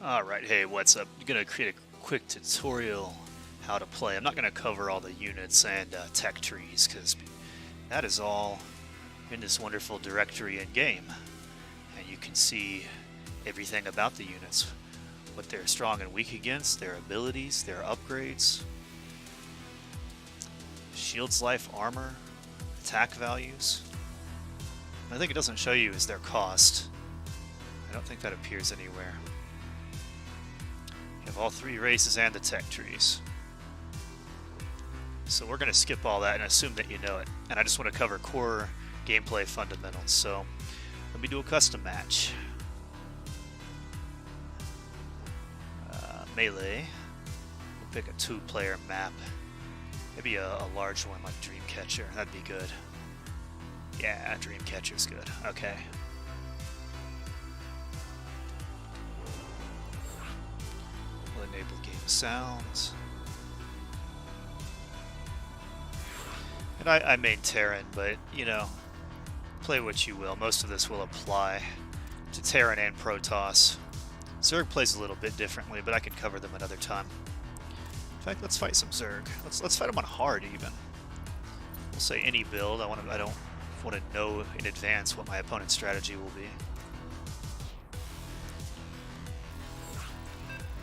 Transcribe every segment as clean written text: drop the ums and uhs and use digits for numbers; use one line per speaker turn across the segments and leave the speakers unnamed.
Alright, hey, what's up? I'm gonna create a quick tutorial how to play. I'm not gonna cover all the units and tech trees, because that is all in this wonderful directory in game. And you can see everything about the units, what they're strong and weak against, their abilities, their upgrades, shields, life, armor, attack values. The thing it doesn't show you is their cost. I don't think that appears anywhere. You have all three races and the tech trees. So we're going to skip all that and assume that you know it. And I just want to cover core gameplay fundamentals. So let me do a custom match. Melee. We'll pick a 2-player map. Maybe a large one like Dreamcatcher. That'd be good. Yeah, Dreamcatcher's good. Okay. We'll enable game sounds. And I main Terran, but, you know, play what you will. Most of this will apply to Terran and Protoss. Zerg plays a little bit differently, but I can cover them another time. In fact, let's fight some Zerg. Let's fight them on hard, even. We'll say any build. I don't want to know in advance what my opponent's strategy will be.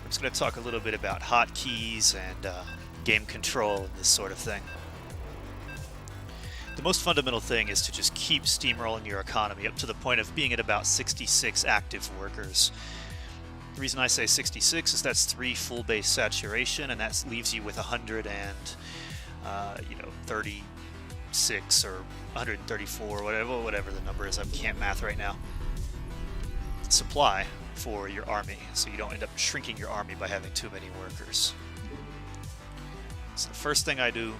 I'm just going to talk a little bit about hotkeys and game control and this sort of thing. The most fundamental thing is to just keep steamrolling your economy up to the point of being at about 66 active workers. The reason I say 66 is that's 3 full base saturation, and that leaves you with 36 or 134, whatever the number is. I can't math right now. Supply for your army, so you don't end up shrinking your army by having too many workers. So the first thing I do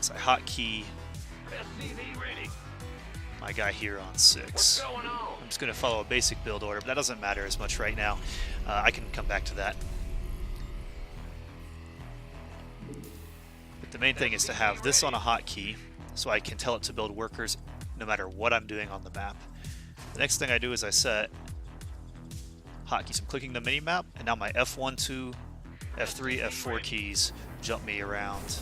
is I hotkey my guy here on 6. I'm just going to follow a basic build order, but that doesn't matter as much right now. I can come back to that. But the main thing is to have this on a hotkey, so I can tell it to build workers no matter what I'm doing on the map. The next thing I do is I set hotkeys. I'm clicking the mini-map, and now my F1, 2, F3, F4 keys jump me around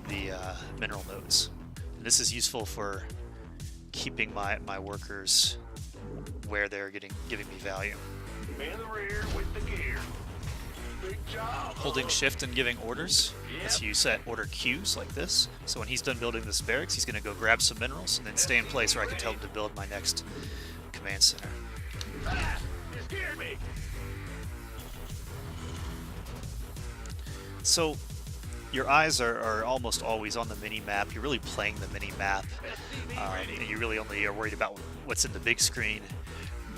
the mineral nodes. And this is useful for keeping my workers where they're giving me value.
In the rear with the gear. Big job.
Holding shift and giving orders lets you set order queues like this. So when he's done building this barracks, he's going to go grab some minerals and then stay in place where I can tell him to build my next command center.
Ah, you scared me.
So your eyes are almost always on the mini-map. You're really playing the mini-map. And you really only are worried about what's in the big screen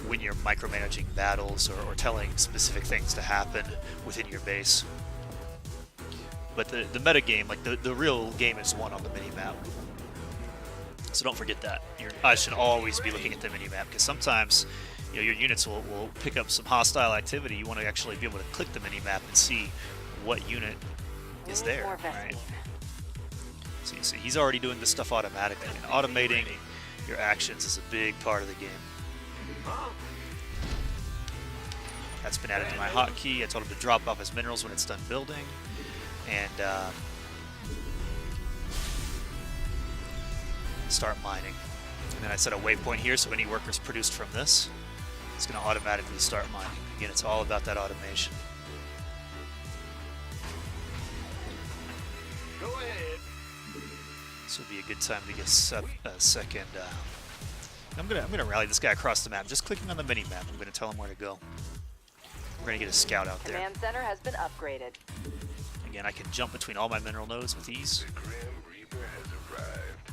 when you're micromanaging battles or telling specific things to happen within your base. But the meta game, like the real game, is won on the mini-map. So don't forget that. Your eyes should always be looking at the mini-map, because sometimes your units will pick up some hostile activity. You want to actually be able to click the mini-map and see what unit is there, right? So you see, he's already doing this stuff automatically, and automating your actions is a big part of the game. That's been added to my hotkey. I told him to drop off his minerals when it's done building, and start mining. And then I set a waypoint here, so any workers produced from this, it's going to automatically start mining. Again, it's all about that automation.
Go ahead.
This would be a good time to get a second. I'm gonna rally this guy across the map. Just clicking on the mini map, I'm gonna tell him where to go. We're gonna get a scout out there.
Command center has been upgraded.
Again, I can jump between all my mineral nodes with ease.
The Grim Reaper has arrived.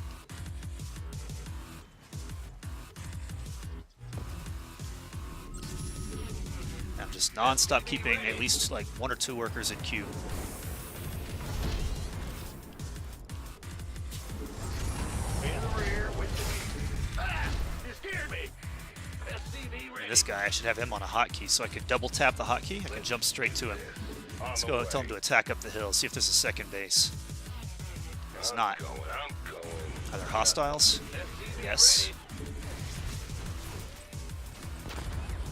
I'm just non-stop keeping at least like 1 or 2 workers in queue.
In the rear with the gear. Ah, you scared me. SCV ready.
And this guy, I should have him on a hotkey, so I can double tap the hotkey. I can jump straight to him. Let's go tell him to attack up the hill, see if there's a second base. There's not.
I'm going.
Are there hostiles? Yes.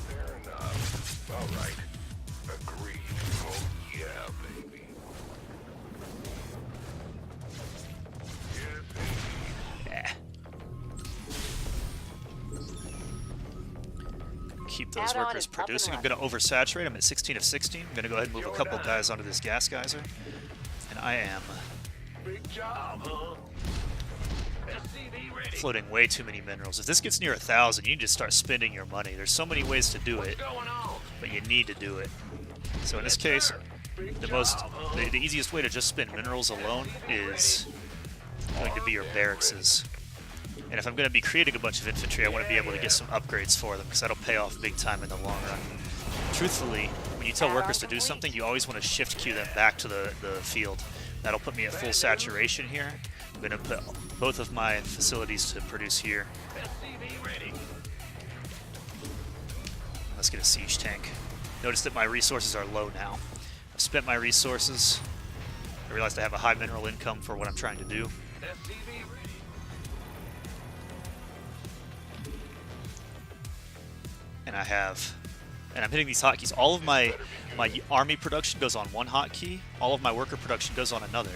Fair enough. All right.
those
Add-on
workers
is up and
producing. I'm
running.
going to oversaturate. I'm at 16 of 16. I'm going to go ahead and move a couple guys onto this gas geyser. And I am
Big job, huh? SCV ready.
floating way too many minerals. If this gets near 1,000, you need to start spending your money. There's so many ways to do it,
What's going on?
but you need to do it. So in this case, the easiest way to just spend minerals alone is going to be your barracks. And if I'm going to be creating a bunch of infantry, I want to be able to get some upgrades for them, because that'll pay off big time in the long run. Truthfully, when you tell workers to do something, you always want to shift queue them back to the field. That'll put me at full saturation here. I'm going to put both of my facilities to produce here.
SCV ready.
Let's get a siege tank. Notice that my resources are low now. I've spent my resources. I realized I have a high mineral income for what I'm trying to do.
SCV ready.
And I'm hitting these hotkeys. All of my army production goes on one hotkey. All of my worker production goes on another.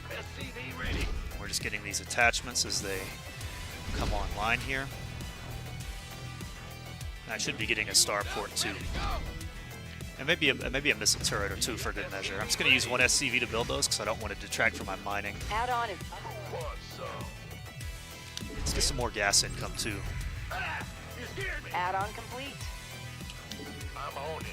SCV ready.
We're just getting these attachments as they come online here. And I should be getting a starport too. And maybe a missile turret or two for good measure. I'm just going to use one SCV to build those because I don't want to detract from my mining.
Add-on is
What's up?
Let's get some more gas income too.
Ah, you scared me.
add-on complete.
I'm on it.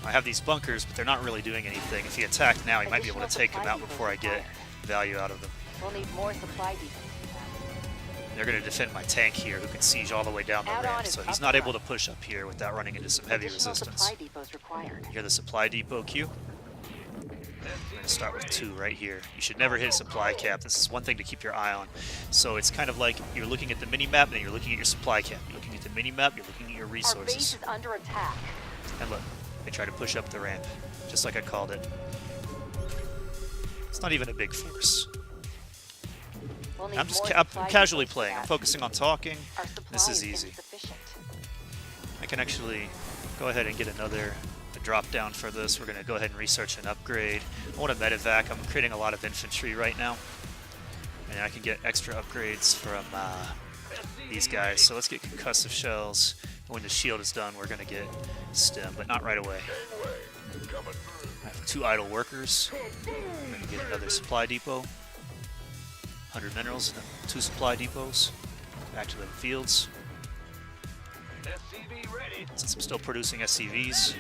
I have these bunkers, but they're not really doing anything. If he attacked now, he might be able to
Additional
take them
supply
out before I get value out of them.
We'll need more supply depots.
They're going to defend my tank here, who can siege all the way down the
Add-on
ramp,
is
so
up
he's
and
not able to
running.
push up here without running into some heavy
Additional
resistance.
supply depots required.
Here's the supply depot queue. I'm going to start with 2 right here. You should never hit supply cap. This is one thing to keep your eye on. So it's kind of like you're looking at the mini-map, and then you're looking at your supply cap. You're looking at the mini-map, you're looking at your
Our
resources.
base is under attack.
And look, they try to push up the ramp, just like I called it. It's not even a big force.
We'll need
I'm just
more
I'm
supply
casually
depots for
playing. I'm
that.
focusing on talking.
Our supply
This is
is
easy.
insufficient.
I can actually go ahead and get another drop down for this. We're going to go ahead and research an upgrade. I want a medevac. I'm creating a lot of infantry right now. And I can get extra upgrades from these guys. So let's get concussive shells. When the shield is done, we're going to get stem, but not right away.
Coming through.
I have 2 idle workers. I'm going to get another supply depot. 100 minerals, 2 supply depots. Back to the fields.
SCV ready.
Since I'm still producing SCVs,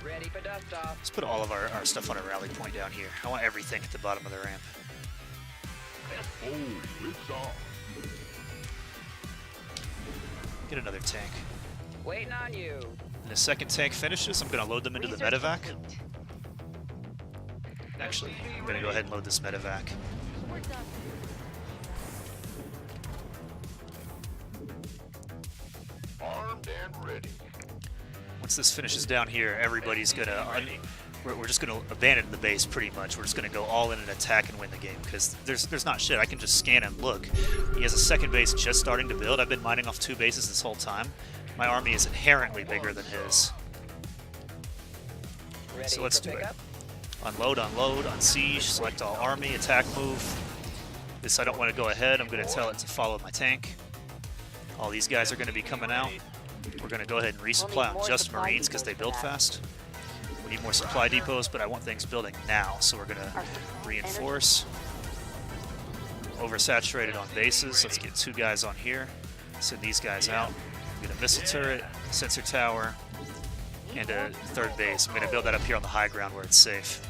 Ready for dust off.
let's put all of our stuff on a rally point down here. I want everything at the bottom of the ramp.
Oh, it's off.
Get another tank.
Waiting on you.
When the second tank finishes, I'm going to load them into the
Research
medevac.
complete.
Actually, I'm going to go ahead and load this medevac.
We're done.
Armed and ready.
Once this finishes down here, everybody's going to... We're just going to abandon the base pretty much. We're just going to go all in and attack and win the game because there's not shit. I can just scan and look. He has a second base just starting to build. I've been mining off 2 bases this whole time. My army is inherently bigger than his.
Ready
So let's
for
do it.
pickup?
Unload, on siege, select all army, attack move. This I don't want to go ahead. I'm going to tell it to follow my tank. All these guys are going to be coming out. We're going to go ahead and resupply on just Marines because they build fast. We need more supply depots, but I want things building now, so we're going to reinforce. Oversaturated on bases. Let's get 2 guys on here. Send these guys out. Get a missile turret, sensor tower, and a 3rd base. I'm going to build that up here on the high ground where it's safe.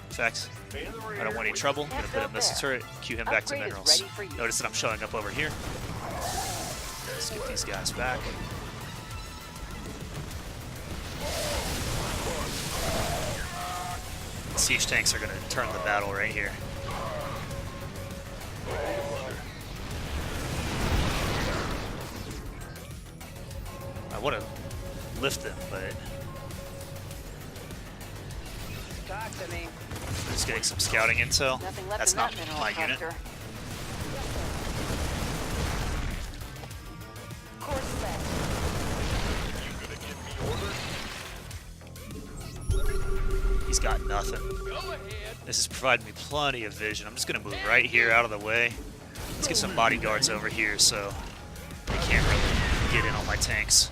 In fact, I don't want any trouble. I'm going to put a missile turret, cue him back to
Upgrade is
minerals.
ready for you.
Notice that I'm showing up over here. Let's get these guys back. Siege tanks are going to turn the battle right here. I want to lift them, but
Talk to me.
I'm just getting some scouting intel.
Nothing left
That's
in
not
that mineral
my unit.
cluster. Course set.
He's got nothing. This is providing me plenty of vision. I'm just going to move right here out of the way. Let's get some bodyguards over here so they can't really get in on my tanks.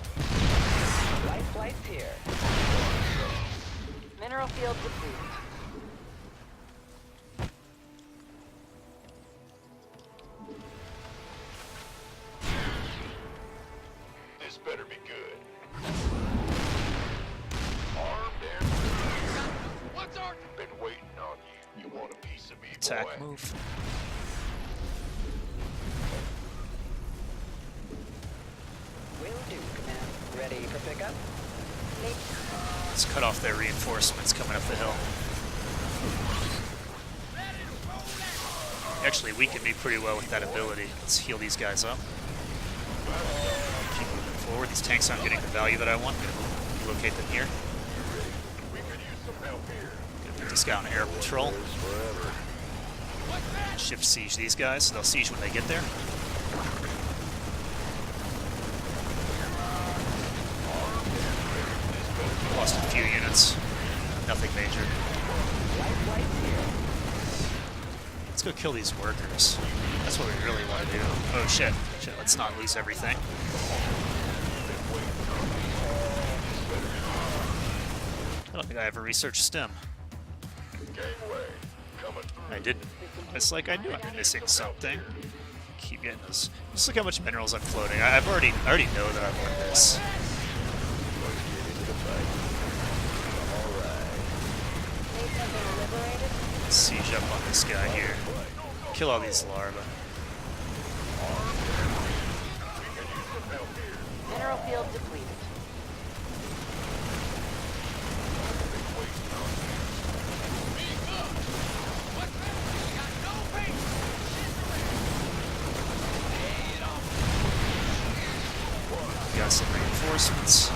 Life flight's here.
Mineral field depleted.
This better be good. Armed and what's our been waiting on you. You want a piece of me,
Attack
boy?
move.
Will do, Command. Ready for pickup?
Let's cut off their reinforcements coming up the hill. Actually weakened me pretty well with that ability. Let's heal these guys up. Keep moving forward. These tanks aren't getting the value that I want. I'm going to locate them here.
We could use some help here.
Gonna put this guy on air patrol. Shift siege these guys, so they'll siege when they get there. Lost a few units. Nothing major.
Life flight's here.
Let's go kill these workers. That's what we really want to do. Oh shit. Shit, let's not lose everything. I don't think I ever researched STEM.
Gangway coming through.
I didn't. It's like I knew I'm missing something. Keep getting this. Just look how much minerals I'm floating. I already know that I've learned this.
Base has been liberated.
Let's siege up on this guy here. Kill all these larvae.
Mineral field depleted.
Got some reinforcements.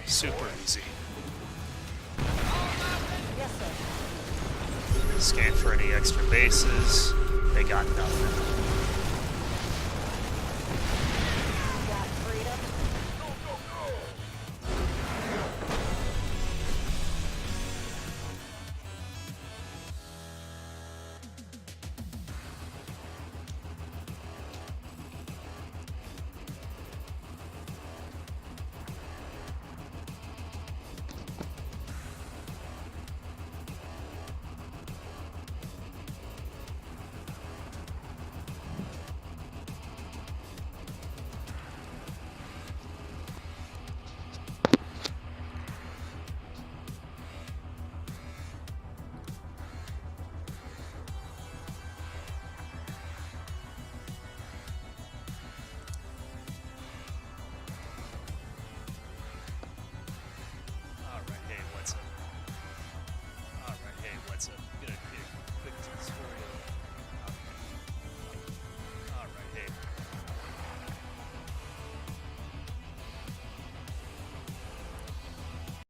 Super easy.
Yes, sir.
Scan for any extra bases. They got nothing.